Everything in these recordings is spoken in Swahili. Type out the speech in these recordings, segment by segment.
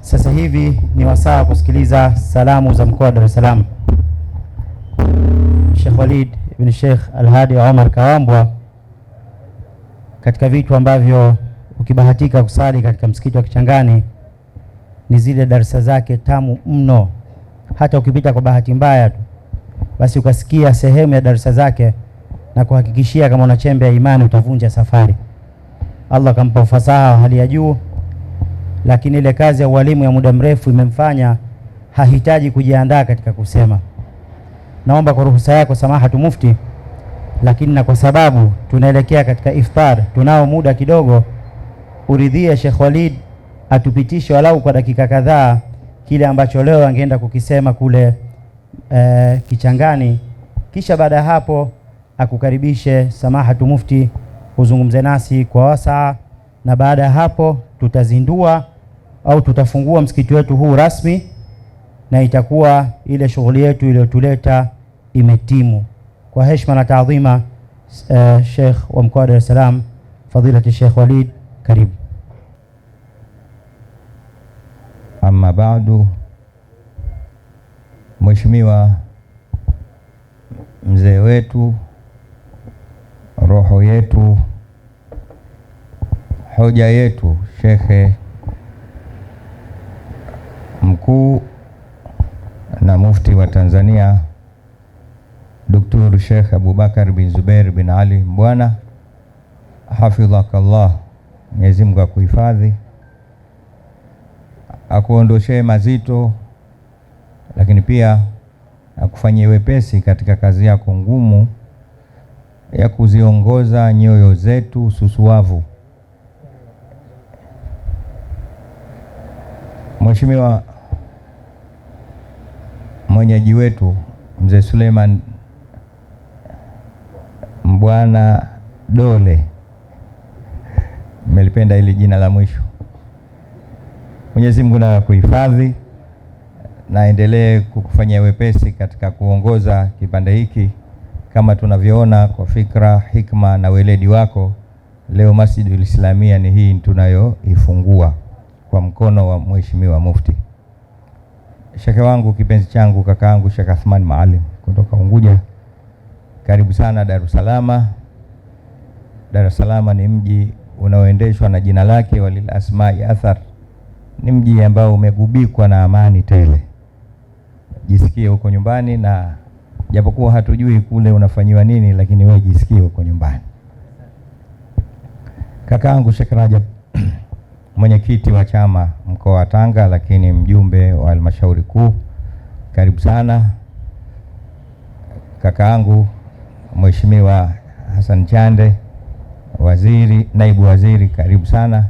Sasa hivi ni wasaa kusikiliza salamu za mkoa wa Dar es Salaam. Sheikh Walid ibn Sheikh Al-Hadi Omar Kawambwa, katika vitu ambavyo ukibahatika kusali katika msikiti wa Kichangani ni zile darasa zake tamu mno. Hata ukipita kwa bahati mbaya tu basi ukasikia sehemu ya darasa zake, na kuhakikishia kama una chembe ya imani utavunja safari. Allah kampa ufasaha wa hali ya juu, lakini ile kazi ya ualimu ya muda mrefu imemfanya hahitaji kujiandaa katika kusema. Naomba kwa ruhusa yako Samahatu Mufti, lakini na kwa sababu tunaelekea katika iftar, tunao muda kidogo, uridhie Sheikh Walid atupitishe walau kwa dakika kadhaa kile ambacho leo angeenda kukisema kule Kichangani, kisha baada ya hapo akukaribishe Samahatu Mufti uzungumze nasi kwa wasaa, na baada ya hapo tutazindua au tutafungua msikiti wetu huu rasmi, na itakuwa ile shughuli yetu iliyotuleta imetimu. Kwa heshima na taadhima, Sheikh wa mkoa wa Dar es Salaam, Fadilati Sheikh Walid, karibu. Amma baadu, Mheshimiwa mzee wetu, roho yetu, hoja yetu, shekhe mkuu na mufti wa Tanzania Dr. Sheikh Abubakar bin Zubair bin Ali Mbwana, hafidhakallah, Mwenyezi Mungu akuhifadhi, akuondoshee mazito, lakini pia akufanyie wepesi katika kazi yako ngumu ya kuziongoza nyoyo zetu susuavu. Mheshimiwa mwenyeji wetu Mzee Suleiman Mbwana Dole, nimelipenda hili jina la mwisho. Mwenyezi Mungu na kuhifadhi na endelee kukufanyia wepesi katika kuongoza kipande hiki, kama tunavyoona kwa fikra, hikma na weledi wako. Leo Masjidul Islamia ni hii tunayoifungua kwa mkono wa Mheshimiwa Mufti. Shekhe wangu, kipenzi changu, kakaangu Sheikh Athman Maalim kutoka Unguja, karibu sana Dar es Salaam. Dar es Salaam ni mji unaoendeshwa na jina lake, walil asma'i athar. Ni mji ambao umegubikwa na amani tele. Jisikie huko nyumbani, na japokuwa hatujui kule unafanyiwa nini, lakini wewe jisikie huko nyumbani. Kakaangu Sheikh Rajab, mwenyekiti wa chama mkoa wa Tanga, lakini mjumbe wa halmashauri kuu, karibu sana. Kakaangu Mheshimiwa Hassan Chande, waziri, naibu waziri, karibu sana.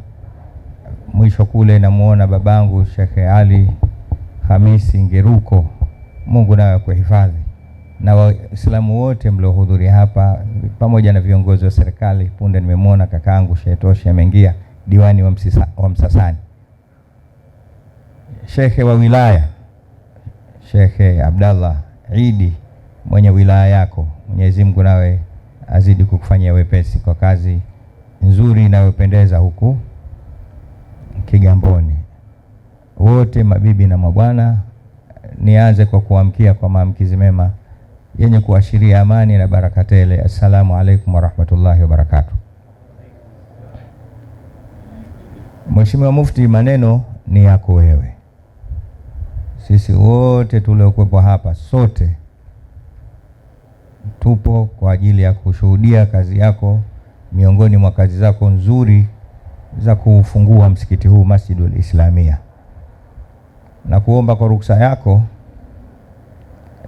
Mwisho kule namuona babangu Sheikh Ali Hamisi Ngeruko, Mungu nawe kuhifadhi, na Waislamu wote mliohudhuria hapa pamoja na viongozi wa serikali. Punde nimemwona kakaangu Sheikh Toshi ameingia, diwani wa Msasani. Shekhe wa wilaya Shekhe Abdallah Idi, mwenye wilaya yako, Mwenyezi Mungu nawe azidi kukufanyia wepesi kwa kazi nzuri inayopendeza huku Kigamboni. Wote mabibi na mabwana, nianze kwa kuamkia kwa maamkizi mema yenye kuashiria amani na baraka tele. Assalamu alaikum warahmatullahi wabarakatuh. Mheshimiwa Mufti, maneno ni yako wewe. Sisi wote tuliokuwepo hapa, sote tupo kwa ajili ya kushuhudia kazi yako, miongoni mwa kazi zako nzuri za kufungua msikiti huu Masjidul Islamia. Na kuomba kwa ruksa yako,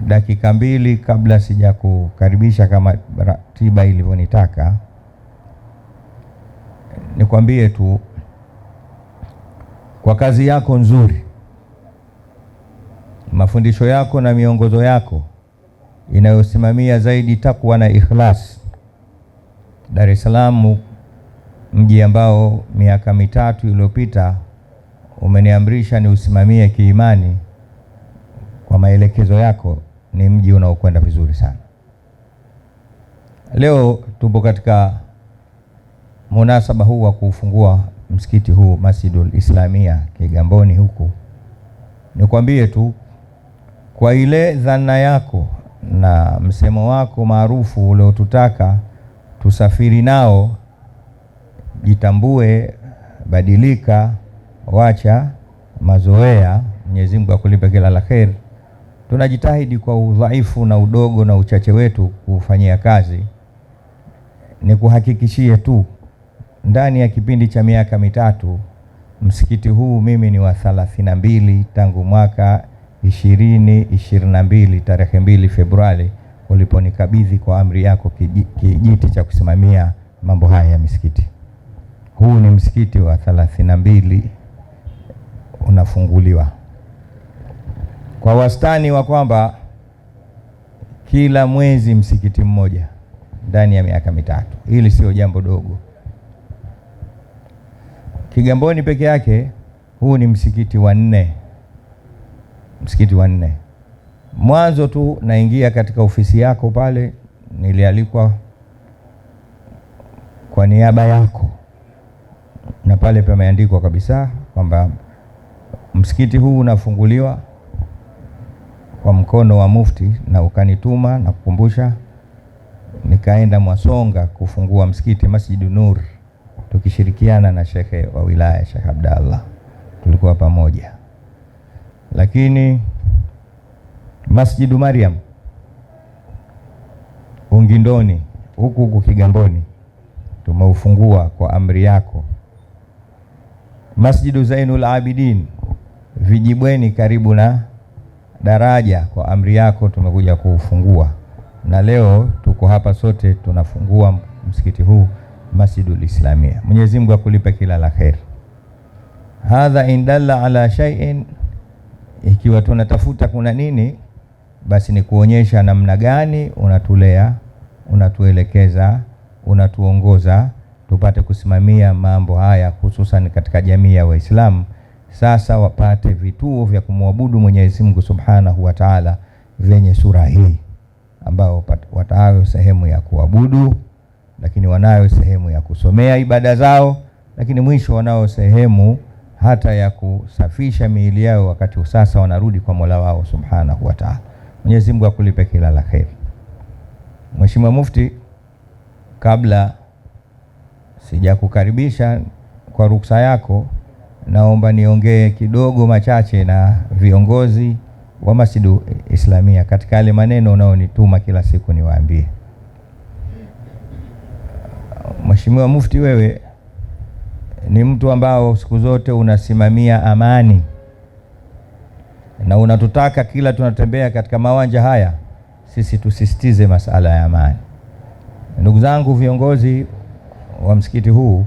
dakika mbili kabla sija kukaribisha kama ratiba ilivyonitaka, nikwambie tu kwa kazi yako nzuri, mafundisho yako na miongozo yako inayosimamia zaidi takwa na ikhlas. Dar es Salaam, mji ambao miaka mitatu iliyopita umeniamrisha ni usimamie kiimani, kwa maelekezo yako ni mji unaokwenda vizuri sana. Leo tupo katika munasaba huu wa kufungua msikiti huu Masjidul Islamia Kigamboni huku, nikwambie tu kwa ile dhana yako na msemo wako maarufu uliotutaka tusafiri nao, jitambue, badilika, wacha mazoea. Mwenyezi Mungu akulipe kila la kheri. Tunajitahidi kwa udhaifu na udogo na uchache wetu kufanyia kazi. Ni kuhakikishie tu ndani ya kipindi cha miaka mitatu msikiti huu mimi ni wa 32 tangu mwaka 2022 tarehe 2 Februari uliponikabidhi kwa amri yako kijiti cha kusimamia mambo haya ya misikiti. Huu ni msikiti wa 32 unafunguliwa kwa wastani wa kwamba kila mwezi msikiti mmoja ndani ya miaka mitatu. Hili sio jambo dogo. Kigamboni peke yake huu ni msikiti wa 4. Msikiti wa 4. Mwanzo tu naingia katika ofisi yako pale, nilialikwa kwa niaba yako, na pale pameandikwa kabisa kwamba msikiti huu unafunguliwa kwa mkono wa mufti, na ukanituma na kukumbusha. Nikaenda Mwasonga kufungua msikiti Masjidu Nur, tukishirikiana na shekhe wa wilaya Sheikh Abdallah, tulikuwa pamoja. Lakini Masjidu Maryam Ungindoni huku Kigamboni tumeufungua kwa amri yako. Masjidu Zainul Abidin Vijibweni karibu na daraja kwa amri yako tumekuja kuufungua, na leo tuko hapa sote tunafungua msikiti huu Masjidul Islamia. Mwenyezi Mungu akulipe kila la kheri. Hadha indalla ala shay'in, ikiwa tunatafuta kuna nini, basi ni kuonyesha namna gani unatulea, unatuelekeza, unatuongoza tupate kusimamia mambo haya, hususan katika jamii ya Waislamu. Sasa wapate vituo vya kumwabudu Mwenyezi Mungu Subhanahu wa Ta'ala vyenye sura hii, ambao watayo sehemu ya kuabudu, lakini wanayo sehemu ya kusomea ibada zao, lakini mwisho wanayo sehemu hata ya kusafisha miili yao wakati sasa wanarudi kwa Mola wao Subhanahu wa Ta'ala. Mwenyezi Mungu akulipe kila la kheri. Mheshimiwa Mufti, kabla sijakukaribisha kwa ruksa yako, naomba niongee kidogo machache na viongozi wa Masjidu Islamia katika yale maneno unaonituma kila siku niwaambie. Mheshimiwa Mufti, wewe ni mtu ambao siku zote unasimamia amani na unatutaka kila tunatembea katika mawanja haya sisi tusisitize masala ya amani. Ndugu zangu viongozi wa msikiti huu,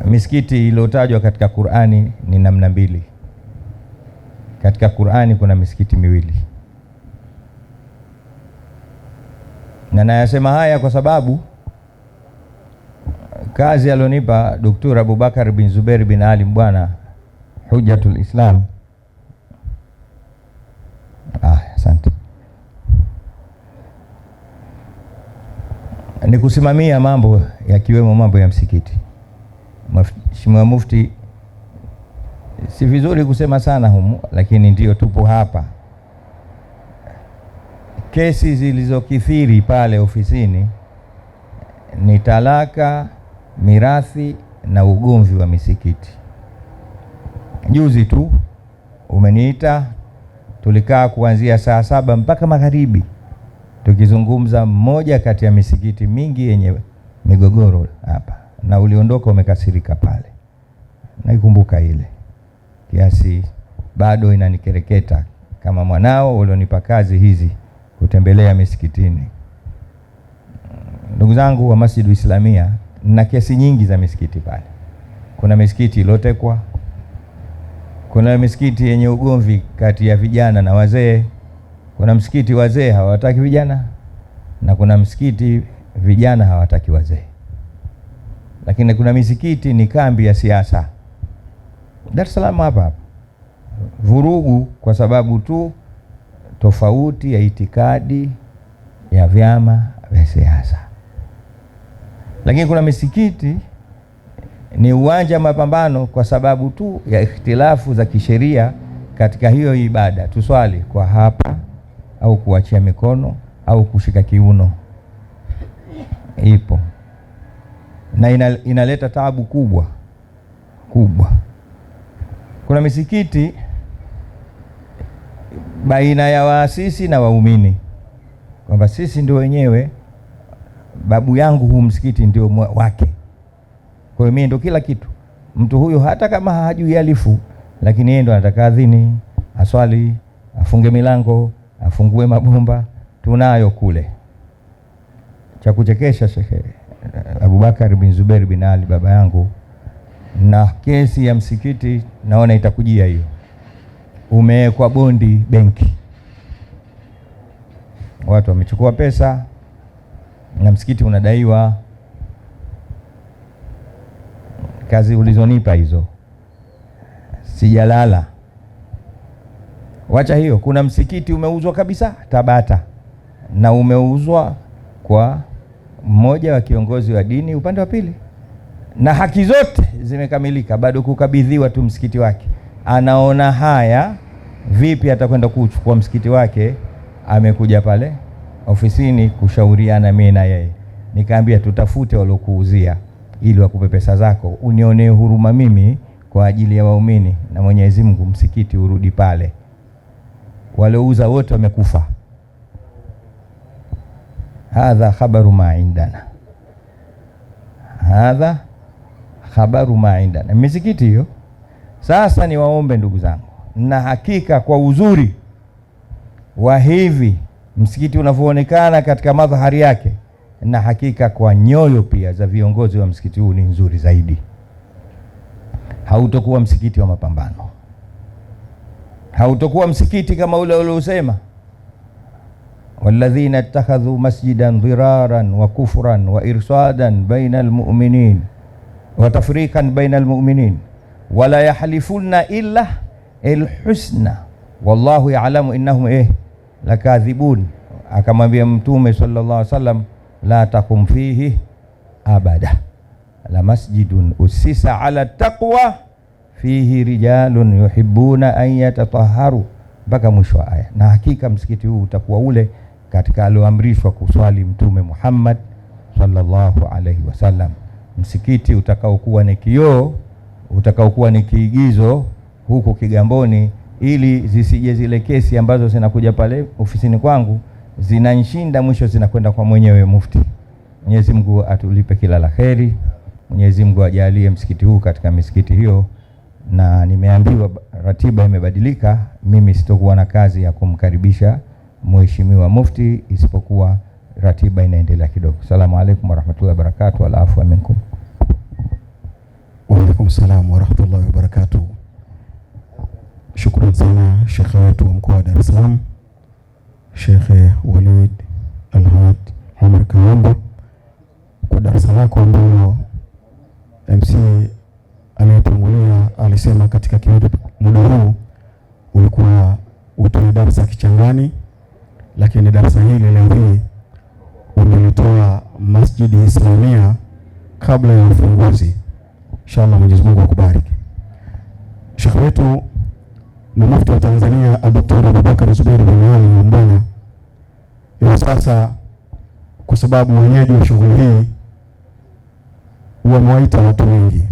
misikiti iliyotajwa katika Qur'ani ni namna mbili. Katika Qur'ani kuna misikiti miwili, na nayasema haya kwa sababu kazi alionipa Dr. Abubakar bin Zubair bin Ali Mbwana, Hujjatul Islam. Asante. Ni kusimamia mambo yakiwemo mambo ya msikiti. Mheshimiwa Mufti, si vizuri kusema sana humu, lakini ndio tupo hapa. Kesi zilizokithiri pale ofisini ni talaka, mirathi na ugomvi wa misikiti. Juzi tu umeniita, tulikaa kuanzia saa 7 mpaka magharibi tukizungumza mmoja kati ya misikiti mingi yenye migogoro hapa, na uliondoka umekasirika pale. Naikumbuka ile kiasi bado inanikereketa kama mwanao ulionipa kazi hizi kutembelea misikitini. Ndugu zangu wa Masjidu Islamia, na kesi nyingi za misikiti pale. Kuna misikiti iliyotekwa, kuna misikiti yenye ugomvi kati ya vijana na wazee, kuna msikiti wazee hawataki vijana, na kuna msikiti vijana hawataki wazee. Lakini kuna misikiti ni kambi ya siasa. Dar es Salaam hapa vurugu kwa sababu tu tofauti ya itikadi ya vyama vya siasa. Lakini kuna misikiti ni uwanja wa mapambano kwa sababu tu ya ikhtilafu za kisheria katika hiyo ibada. Tuswali kwa hapa au kuachia mikono au kushika kiuno, ipo na inaleta taabu kubwa. Kuna misikiti baina ya waasisi na waumini kwamba sisi ndio wenyewe, babu yangu huu msikiti ndio wake, kwa hiyo mimi ndio kila kitu. Mtu huyu hata kama hajui alifu, lakini yeye ndo anataka adhini, aswali, afunge milango, afungue mabomba. Tunayo kule. Cha kuchekesha, Sheikh Abubakar bin Zubair bin Ali baba yangu, na kesi ya msikiti naona itakujia hiyo, umewekwa bondi benki, watu wamechukua pesa na msikiti unadaiwa. Kazi ulizonipa hizo sijalala. Wacha hiyo, kuna msikiti umeuzwa kabisa Tabata, na umeuzwa kwa mmoja wa kiongozi wa dini upande wa pili, na haki zote zimekamilika, bado kukabidhiwa tu msikiti wake. Anaona haya, vipi atakwenda kuchukua msikiti wake? Amekuja pale ofisini kushauriana mimi na yeye, nikaambia tutafute waliokuuzia ili wakupe pesa zako, unionee huruma mimi kwa ajili ya waumini, na Mwenyezi Mungu msikiti urudi pale. Waliouza wote wamekufa. Hadha khabaru ma indana, hadha khabaru ma indana. Misikiti hiyo sasa, ni waombe ndugu zangu, na hakika kwa uzuri wa hivi msikiti unavyoonekana katika madhahari yake, na hakika kwa nyoyo pia za viongozi wa msikiti huu ni nzuri zaidi. Hautokuwa msikiti wa mapambano, hautokuwa msikiti kama ule uliosema walladhina ittakhadhu masjidan dhiraran wa kufran wa irsadan baina almu'minin wa tafriqan baina almu'minin wala yahlifunna illa alhusna wallahu ya'lamu innahum lakadhibun. Akamwambia Mtume sallallahu alaihi wasallam, la taqum fihi abada, la masjidun usisa ala taqwa fihi rijalun yuhibbuna an yatatahharu, mpaka mwisho wa aya. Na hakika msikiti huu utakuwa ule katika alioamrishwa kuswali Mtume Muhammad sallallahu alaihi wasallam, msikiti utakaokuwa ni kioo, utakaokuwa ni kiigizo huko Kigamboni, ili zisije zile kesi ambazo zinakuja pale ofisini kwangu zinanishinda, mwisho zinakwenda kwa mwenyewe mufti. Mwenyezi Mungu atulipe kila la kheri. Mwenyezi Mungu ajalie msikiti huu katika misikiti hiyo, na nimeambiwa ratiba imebadilika, mimi sitokuwa na kazi ya kumkaribisha mheshimiwa mufti, isipokuwa ratiba inaendelea kidogo. Asalamu alaykum warahmatullahi wabarakatuh, wal afwa minkum. Wa alaykum salaam warahmatullahi wabarakatuh. Shukran sana Sheikh wetu wa mkoa wa Dar es Salaam, Sheikh Walid Alhadi Omar Kawambwa, kwa darasa lako ambalo MC aliyetangulia alisema katika muda huu ulikuwa utoe darasa Kichangani, lakini darasa hili leo hii umelitoa Masjidi Islamia kabla ya ufunguzi. Inshallah Mwenyezi Mungu akubariki. Sheikh wetu na mufti wa Tanzania Dr. Abubakar Zubair bin Ali Mbwana, hiyo sasa, kwa sababu wenyeji wa shughuli hii wamewaita watu wengi,